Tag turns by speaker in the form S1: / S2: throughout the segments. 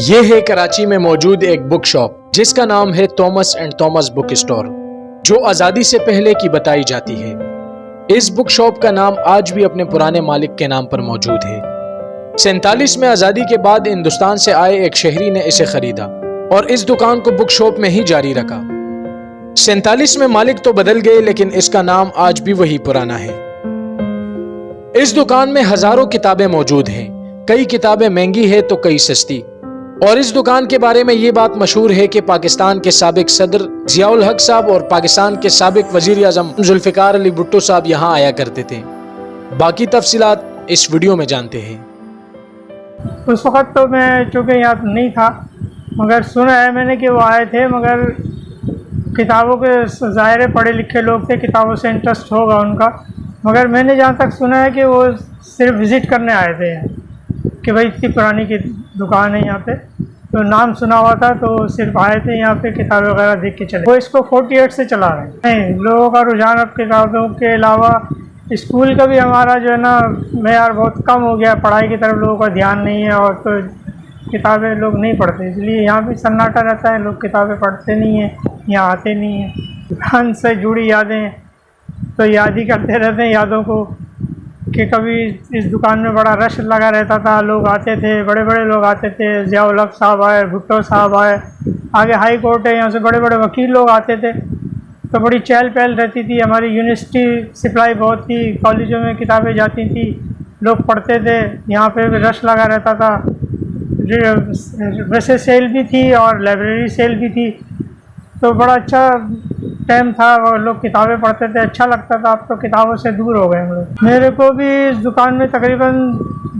S1: ये है कराची में मौजूद एक बुक शॉप जिसका नाम है Thomas and Thomas book store, जो आज़ादी से पहले की बताई जाती है। इस बुक शॉप का नाम आज भी अपने पुराने मालिक के नाम पर मौजूद है। 47 में आज़ादी के बाद हिंदुस्तान से आए एक शहरी ने इसे खरीदा और इस दुकान को बुक शॉप में ही जारी रखा। 47 में मालिक तो बदल गए, लेकिन इसका नाम आज भी वही पुराना है। इस दुकान में हजारों किताबें मौजूद हैं। कई किताबें महंगी है तो कई सस्ती। और इस दुकान के बारे में ये बात मशहूर है कि पाकिस्तान के साबिक सदर जियाउल हक साहब और पाकिस्तान के साबिक वजीर आजम जुल्फिकार अली भुट्टो साहब यहाँ आया करते थे। बाकी तफसीलात इस वीडियो में जानते हैं।
S2: उस वक़्त तो मैं चूँकि यहाँ नहीं था, मगर सुना है मैंने कि वो आए थे, मगर किताबों के ज़ाहिर पढ़े लिखे लोग थे, किताबों से इंटरेस्ट होगा उनका। मगर मैंने जहाँ तक सुना है कि वो सिर्फ विज़िट करने आए थे कि भाई इतनी पुरानी की दुकान है यहाँ पे, तो नाम सुना हुआ था तो सिर्फ आए थे यहाँ पे, किताबें वगैरह देख के चले। वो इसको 48 से चला रहे हैं। नहीं, लोगों का रुझान अब किताबों के अलावा स्कूल का भी हमारा जो है ना मेयार बहुत कम हो गया, पढ़ाई की तरफ लोगों का ध्यान नहीं है और तो किताबें लोग नहीं पढ़ते, इसलिए यहाँ भी सन्नाटा रहता है। लोग किताबें पढ़ते नहीं हैं, यहाँ आते नहीं हैं। दुकान से जुड़ी यादें तो याद ही करते रहते हैं यादों को कि कभी इस दुकान में बड़ा रश लगा रहता था, लोग आते थे, बड़े बड़े लोग आते थे। जियाउल हक साहब आए, भुट्टो साहब आए, आगे हाई कोर्ट है, यहाँ से बड़े बड़े वकील लोग आते थे, तो बड़ी चहल पहल रहती थी। हमारी यूनिवर्सिटी सप्लाई बहुत थी, कॉलेजों में किताबें जाती थी, लोग पढ़ते थे, यहाँ पे भी रश लगा रहता था। वैसे सेल भी थी और लाइब्रेरी सेल भी थी, तो बड़ा अच्छा टाइम था और लोग किताबें पढ़ते थे, अच्छा लगता था। अब तो किताबों से दूर हो गए हम लोग। मेरे को भी इस दुकान में तकरीबन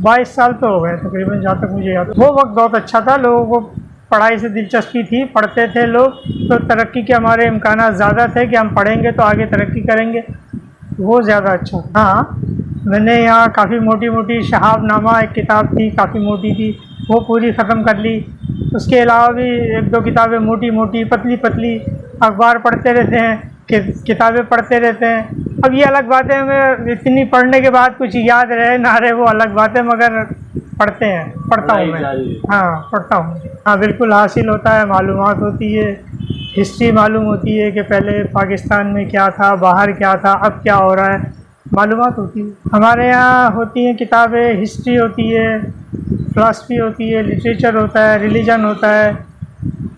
S2: 22 साल तो हो गए तकरीबन, जहाँ तक मुझे याद। वो वक्त बहुत अच्छा था, लोगों को पढ़ाई से दिलचस्पी थी, पढ़ते थे लोग, तो तरक्की के हमारे इम्कानात ज़्यादा थे कि हम पढ़ेंगे तो आगे तरक्की करेंगे, वो ज़्यादा अच्छा। हाँ, मैंने यहाँ काफ़ी मोटी मोटी शहाबनामा एक किताब थी, काफ़ी मोटी थी, वो पूरी ख़त्म कर ली। उसके अलावा भी एक दो किताबें मोटी मोटी पतली पतली, अखबार पढ़ते रहते हैं, किताबें पढ़ते रहते हैं। अब ये अलग बात है, मैं इतनी पढ़ने के बाद कुछ याद रहे ना रहे वो अलग बात है, मगर पढ़ते हैं, पढ़ता हूँ मैं। हाँ, पढ़ता हूँ। हाँ, बिल्कुल हासिल होता है, मालूमात होती है, हिस्ट्री मालूम होती है कि पहले पाकिस्तान में क्या था, बाहर क्या था, अब क्या हो रहा है, मालूमात होती है। हमारे यहाँ होती हैं किताबें, हिस्ट्री होती है, फ़िलासफ़ी होती है, लिटरेचर होता है, रिलीजन होता है,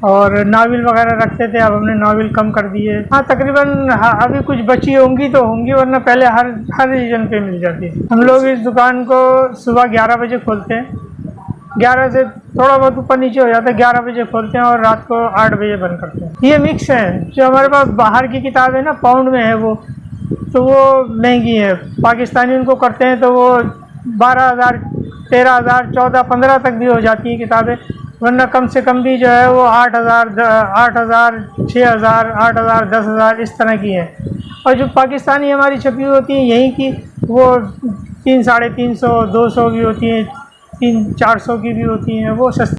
S2: और नावल वगैरह रखते थे। अब हमने नावल कम कर दिए। हाँ, तकरीबन हाँ, अभी कुछ बची होंगी तो होंगी, वरना पहले हर रीजन पे मिल जाती है। हम लोग इस दुकान को सुबह 11 बजे खोलते हैं, 11 से थोड़ा बहुत ऊपर नीचे हो जाता है, 11 बजे खोलते हैं और रात को 8 बजे बंद करते हैं। ये मिक्स है, जो हमारे पास बाहर की किताब है ना, पाउंड में है वो, तो वो महंगी है। पाकिस्तानी उनको करते हैं तो वो 12,000, 13,000, 14, 15 तक भी हो जाती है किताबें, वरना कम से कम भी जो है वो 8,000, 6,000, 8,000, 10,000 इस तरह की है। और जो पाकिस्तानी हमारी छपी होती है यहीं की, वो 300, 350, 200 की होती हैं, 300, 400 की भी होती हैं, वो सस्ती